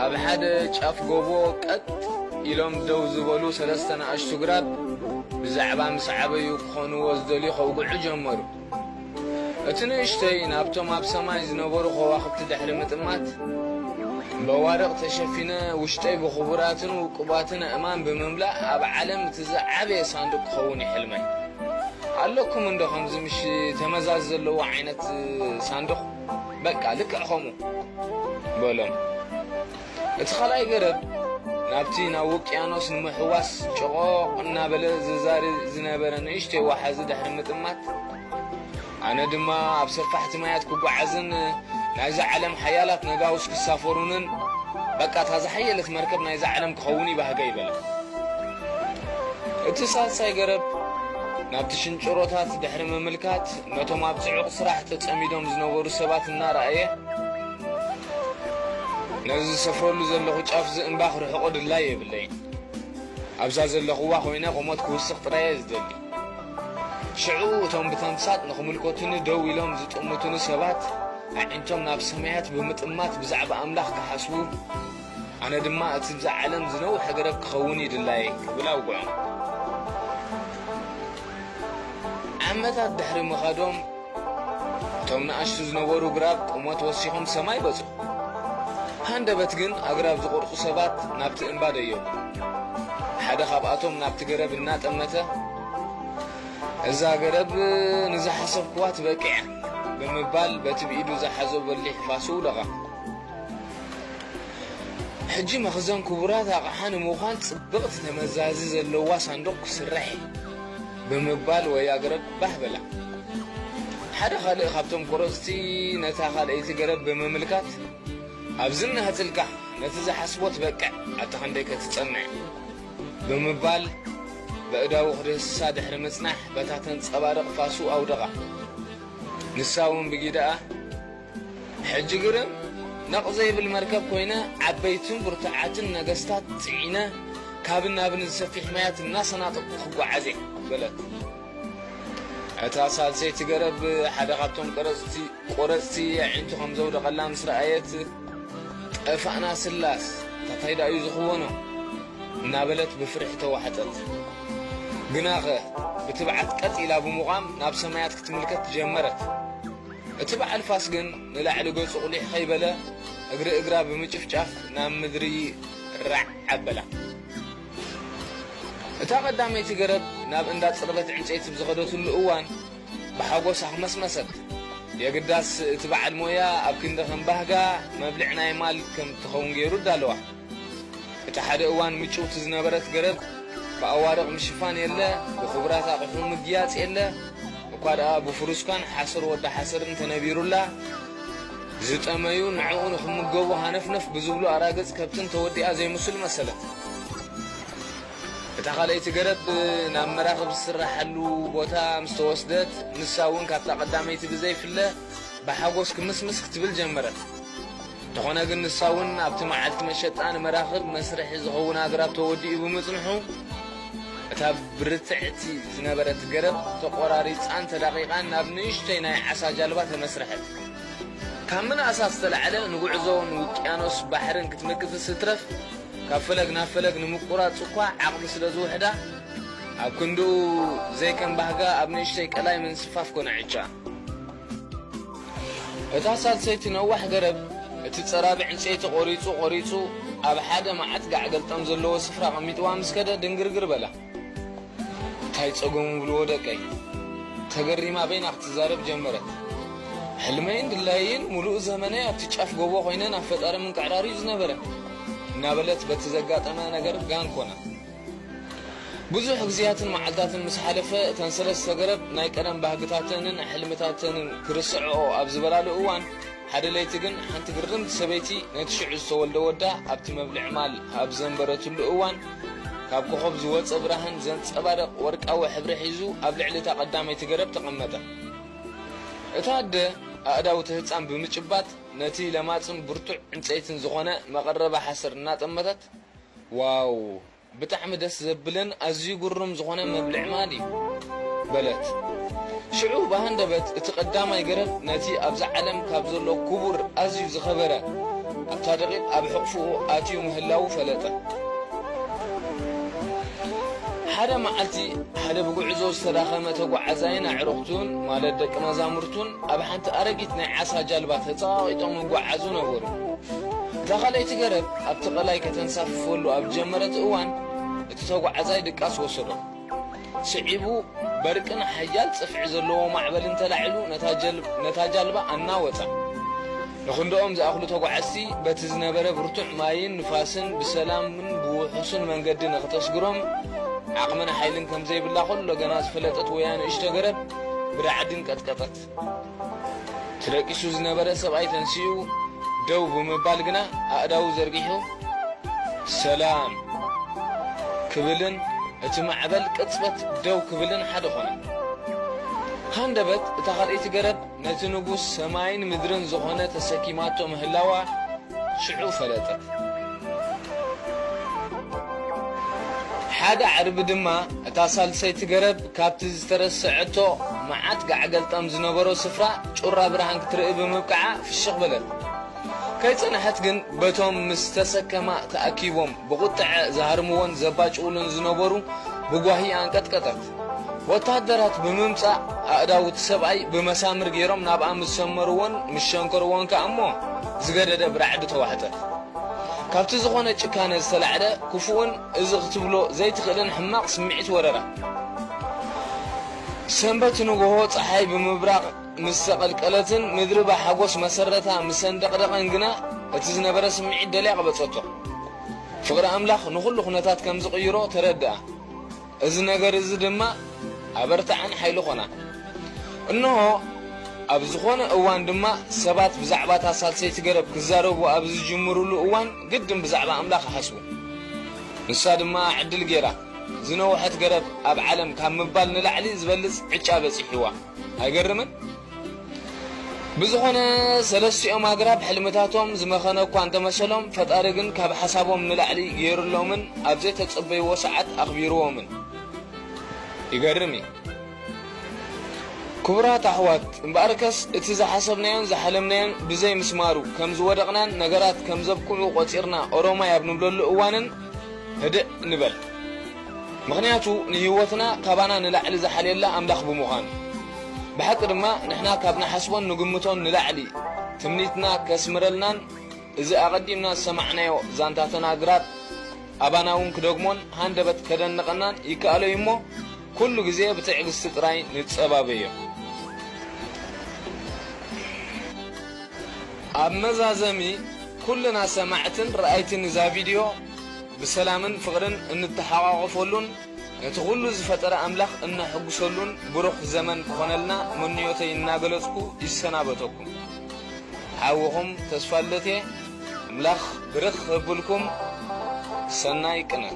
ኣብ ሓደ ጫፍ ጎቦ ቀጥ ኢሎም ደው ዝበሉ ሰለስተ ንኣሽቱ ግራብ ብዛዕባ ምስ ዓበዩ ክኾንዎ ዝደልዩ ከውግዑ ጀመሩ። እቲ ንእሽተይ ናብቶም ኣብ ሰማይ ዝነበሩ ከዋኽብቲ ድሕሪ ምጥማት በዋርቕ ተሸፊነ ውሽጠይ ብኽቡራትን ውቁባትን እማን ብምምላእ ኣብ ዓለም እቲ ዝዓበየ ሳንዱቕ ክኸውን ይሕልመይ። ኣለኩም እንዶ ከምዚ ምሽ ተመዛዝ ዘለዎ ዓይነት ሳንዱቕ? በቃ ልክዕ ከምኡ በሎም። እቲ ኻልኣይ ገረብ ናብቲ ናብ ውቅያኖስ ንምሕዋስ ጭቆቕ እናበለ ዝዛሪ ዝነበረ ንእሽተይ ዋሓዚ ድሕሪ ምጥማት ኣነ ድማ ኣብ ሰፋሕቲ ማያት ክጓዓዝን ናይዚ ዓለም ሓያላት ነጋውስ ክሳፈሩንን በቃ እታ ዝሓየለት መርከብ ናይዚ ዓለም ክኸውን ይባህገ ይበለ። እቲ ሳልሳይ ገረብ ናብቲ ሽንጭሮታት ድሕሪ ምምልካት ነቶም ኣብ ጽዑቕ ስራሕ ተጸሚዶም ዝነበሩ ሰባት እናረኣየ ነዚ ዝሰፍረሉ ዘለኹ ጫፍ ዝእምባ ክርሕቆ ድላይ የብለይን። ኣብዛ ዘለኹዋ ኮይነ ቁመት ክውስኽ ጥራየ ዝደሊ። ሽዑ እቶም ብተምሳጥ ንኽምልኮቱኒ ደው ኢሎም ዝጥምቱኒ ሰባት ኣዒንቶም ናብ ሰማያት ብምጥማት ብዛዕባ ኣምላኽ ክሓስቡ ኣነ ድማ እቲ ብዛ ዓለም ዝነውሐ ገረብ ክኸውን ይድላይ ክብል ኣውግዖም። ዓመታት ድሕሪ ምኻዶም እቶም ንኣሽቱ ዝነበሩ ግራብ ቁመት ወሲኾም ሰማይ በጹ። ሃንደበት ግን ኣግራብ ዝቆርጹ ሰባት ናብቲ እምባ ደየቡ። ሓደ ካብኣቶም ናብቲ ገረብ እናጠመተ እዛ ገረብ ንዝሓሰብክዋ ትበቂዐ ብምባል በቲ ብኢዱ ዝሓዞ በሊሕ ፋሱ ለቓ። ሕጂ መኽዘን ክቡራት ኣቕሓ ንምዃን ጽብቕቲ ተመዛዚ ዘለዋ ሳንዱቕ ክስራሕ ብምባል ወያ ገረብ ባህ በላ። ሓደ ካልእ ካብቶም ቆረፅቲ ነታ ካልአይቲ ገረብ ብምምልካት ኣብዚ እናህትልካ ነቲ ዝሓስቦ ትበቅዕ ኣታ ክንደይ ከትጸንዕ ብምባል በእዳዊ ክድህስሳ ድሕሪ ምጽናሕ በታ ተንጸባርቕ ፋሱ ኣውደቓ። ንሳ እውን ብጊዳኣ ሕጂ ግርም ነቕ ዘይብል መርከብ ኮይነ ዓበይትን ብርቱዓትን ነገስታት ጽዒነ ካብን ናብን ዝሰፊሕ ማያት እናሰናጥቁ ክጓዓዘ በለት። እታ ሳልሰይቲ ገረብ ሓደ ካብቶም ቆረፅቲ ኣዒንቱ ከም ዘውደቐላ ምስ ረኣየት ጠፋእና ስላስ ታታይዳ እዩ ዝኽወኖ እናበለት ብፍርሒ ተዋሕጠት። ግናኸ ብትብዓት ቀጥ ኢላ ብምዃም ናብ ሰማያት ክትምልከት ጀመረት። እቲ በዓል ፋስ ግን ንላዕሊ ገጹ ቁሊሕ ኸይበለ እግሪ እግራ ብምጭፍጫፍ ናብ ምድሪ ራዕ ዓበላ። እታ ቀዳመይቲ ገረብ ናብ እንዳ ጽርበት ዕንጨይቲ ብዝኸደትሉ እዋን ብሓጎስ ኣኽመስመሰት። የግዳስ እቲ በዓል ሞያ ኣብ ክንደ ከም ባህጋ መብልዕ ናይ ማል ከም ትኸውን ገይሩ ዳለዋ። እቲ ሓደ እዋን ምጭውቲ ዝነበረት ገረብ ብኣዋርቕ ምሽፋን የለ ብኽቡራት ኣቕሑ ምግያጽ የለ እኳ ደኣ ብፍሩስካን ሓስር ወዳ ሓስርን ተነቢሩላ ዝጠመዩ ንዕኡ ንኽምገቡ ሃነፍነፍ ብዝብሉ ኣራገጽ ከብትን ተወዲኣ ዘይምስል መሰለት። እታ ካልአይቲ ገረብ ናብ መራኽብ ዝስራሓሉ ቦታ ምስ ተወስደት ንሳ እውን ካብታ ቀዳመይቲ ብዘይፍለ ብሓጎስ ክምስምስ ክትብል ጀመረት። እንተኾነ ግን ንሳ እውን ኣብቲ መዓልቲ መሸጣ ንመራኽብ መስርሒ ዝኸውን ኣግራብ ተወዲኡ ብምጽንሑ እታ ብርትዕቲ ዝነበረት ገረብ ተቆራሪፃን ተዳቂቃን ናብ ንእሽተይ ናይ ዓሳ ጃልባ ተመስርሐት። ካብ ምንኣሳ ዝተላዕለ ንጉዕዞን ውቅያኖስ ባሕርን ክትምክት ስትረፍ ካብ ፈለግ ናብ ፈለግ ንምቁራፅ እኳ ዓቕሊ ስለ ዝውሕዳ ኣብ ክንድኡ ዘይከም ባህጋ ኣብ ንእሽተይ ቀላይ ምንስፋፍ ኮነዕቻ። እታ ሳልሰይቲ ነዋሕ ገረብ እቲ ጸራቢ ዕንጨይቲ ቆሪፁ ኣብ ሓደ መዓት ጋዕገልጠም ዘለዎ ስፍራ ቀሚጥዋ ምስ ከደ ድንግርግር በላ። እንታይ ጸጎሙ ብልዎ ደቀይ ተገሪማ በይና ክትዛረብ ጀመረት። ሕልመይን ድላይን ሙሉእ ዘመነይ ኣብቲ ጫፍ ጎቦ ኮይነን ኣብ ፈጣሪ ምንቅዕራር እዩ ዝነበረ እናበለት በቲ ዘጋጠመ ነገር ጋን ኮና። ብዙሕ ግዜያትን መዓልታትን ምስ ሓለፈ እተን ሰለስተ ገረብ ናይ ቀደም ባህግታተንን ሕልምታተንን ክርስዕኦ ኣብ ዝበላሉ እዋን ሓደ ለይቲ ግን ሓንቲ ግርምቲ ሰበይቲ ነቲ ሽዑ ዝተወልደ ወዳ ኣብቲ መብልዕ ማል ኣብ ዘንበረትሉ እዋን ካብ ኮኸብ ዝወፀ ብርሃን ዘንጸባርቕ ወርቃዊ ሕብሪ ሒዙ ኣብ ልዕሊ እታ ቀዳመይቲ ገረብ ተቐመጠ። እታ ኣደ ኣእዳውቲ ህፃን ብምጭባጥ ነቲ ለማፅን ብርቱዕ ዕንፀይትን ዝኾነ መቐረባ ሓስር እናጠመተት ዋው ብጣዕሚ ደስ ዘብልን ኣዝዩ ግሩም ዝኾነ መብልዕ ማል እዩ በለት። ሽዑ ባሃንደበት እቲ ቀዳማይ ገረብ ነቲ ኣብዛ ዓለም ካብ ዘሎ ክቡር ኣዝዩ ዝኸበረ أبتا دقيق أبحقفو آتيو مهلاو فلتا حدا معلتي حدا بقعزو استراخمة تقعزين عرقتون مالدك مزامرتون أبحانت أرقيت نعاسا جالبات هتاقيتهم مقعزو نبورو داخلي تقرب أبتقلاي كتنساف فولو أبجمرت اوان اتتقعزاي دقاس وصلو سعيبو بركن حيال صفع زلو معبل انتلعلو نتاجالبا أناوتا نخندقهم زأخلو تقعسي بتزنبرة برتوع ماين نفاسن بسلام من بوحسن من قد نغتشقرهم عقمنا حيلن كم زي بالله خلو قناز فلتت ويان اشتقرب برعدن كتكتت تلاقيشو زنبرة سبعي تنسيو دو بمبالقنا أقداو زرقيحو سلام كبلن اتمعبل كتبت دو كبلن حدخنا هاندبت اتخلقيت قرب نتنقوس سماين مدرن زخونة تسكيماتو مهلاوة شعو فلتت حاجة عرب دما اتاسال سيت قرب كابتز ترسعتو معات قعقلتام زنبرو سفرا شورا برهان كترقب بمبقعة في الشغبلت كيتنا حتجن بتوم مستسكما تأكيبهم بقطع زهرمون زباج أولن زنبرو بقواهي أنكت كتت وتهدرت بممسع أداو تسبعي بمسامر غيرهم نابع مسمرون مشانكرون كأمو زغدد برعدة واحدة كابت زغونة كان السلعدة كفون إزغتبلو زي تخلن حماق سمعت وررة سنبت نقوه صحي بمبراق مستقل كالتن مدربة حقوس مسرتها مسندق دقنقنا اتزنبرا سمعي دليق بتصطو فقر أملاخ نخلو خناتات كم زغيرو تردأ ازنقر ازدما عبرت عن حيلو خنا انه ابزخون اوان دما سبات بزعبات سالسي تقرب كزاربو ابز جمرولو اوان قدم بزعبا أملاخ حسبو نسا دما عدل قيرا زنوحت قرب اب عالم كان مبال نلعلي زبلز عجابة سيحيوا هايقرمن بزخونه سلسيኦም አግራብ ሕልምታቶም ዝመኸነኳ እንተመሰሎም ፈጣሪ ግን ካብ ሓሳቦም ንላዕሊ ገይሩሎምን ኣብ ዘይተጸበይዎ ሰዓት ኣኽቢርዎምን ይገርም ክቡራት ኣሕዋት እምበኣርከስ እቲ ዝሓሰብናዮን ዝሓለምናዮን ብዘይ ምስማሩ ከም ዝወደቕናን ነገራት ከም ዘብቅዑ ቆፂርና ኦሮማይ ኣብ ንብለሉ እዋንን ህድእ ንበል ምኽንያቱ ንህይወትና ካባና ንላዕሊ ዝሓልየላ ኣምላኽ ብምዃኑ بحق دما نحنا كابنا حسبون نقمتون نلعلي تمنيتنا كسمرلنان إذا أقدمنا سمعنايو زانتاتنا قرات أباناون كدوغمون هاندبت كدن نقنان يكالو يمو كل جزية بتعب الستراين نتسبابيو أبمزا زمي كلنا سمعتن رأيتن إذا فيديو بسلامن فقرن إن التحاقفولون نتغلو زفتر أملاخ إن حقوسلون بروح زمن كونلنا منيوتي ناقلتكو يسنابتكم حاوهم تسفلتي أملاخ برخ بلكم سنايكنا